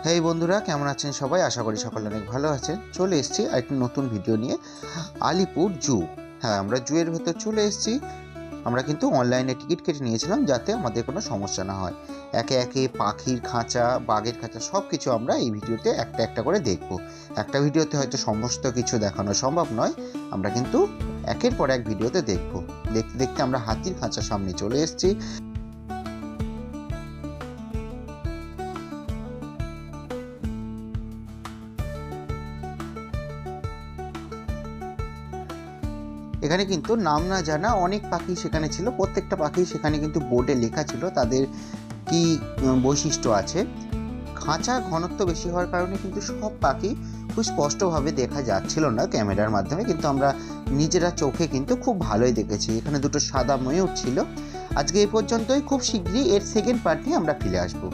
হেই বন্ধুরা, কেমন আছেন সবাই? আশা করি সকলে অনেক ভালো আছেন। চলে এসেছি আরেকটি নতুন ভিডিও নিয়ে। আলিপুর জু। হ্যাঁ, আমরা জু এর ভেতর চলে এসেছি। আমরা কিন্তু অনলাইনে টিকিট কেটে নিয়েছিলাম যাতে আমাদের কোনো সমস্যা না হয়। একে একে পাখির খাঁচা, বাঘের খাঁচা সব কিছু আমরা এই ভিডিওতে একটা একটা করে দেখব। একটা ভিডিওতে হয়তো সমস্ত কিছু দেখানো সম্ভব নয়, আমরা কিন্তু একের পর এক ভিডিওতে দেখব। দেখতে দেখতে আমরা হাতির খাঁচার সামনে চলে এসেছি। এখানে কিন্তু নাম না জানা অনেক পাখি সেখানে ছিল। প্রত্যেকটা পাখি সেখানে কিন্তু বোর্ডে লেখা ছিল তাদের কি বৈশিষ্ট্য আছে। খাঁচার ঘনত্ব বেশি হওয়ার কারণে কিন্তু সব পাখি খুব স্পষ্টভাবে দেখা যাচ্ছিল না ক্যামেরার মাধ্যমে, কিন্তু আমরা নিজেরা চোখে কিন্তু খুব ভালোই দেখেছি। এখানে দুটো সাদা ময়ূর ছিল। আজকে এই পর্যন্তই। খুব শীঘ্রই এর সেকেন্ড পার্ট নিয়ে আমরা ফিরে আসবো।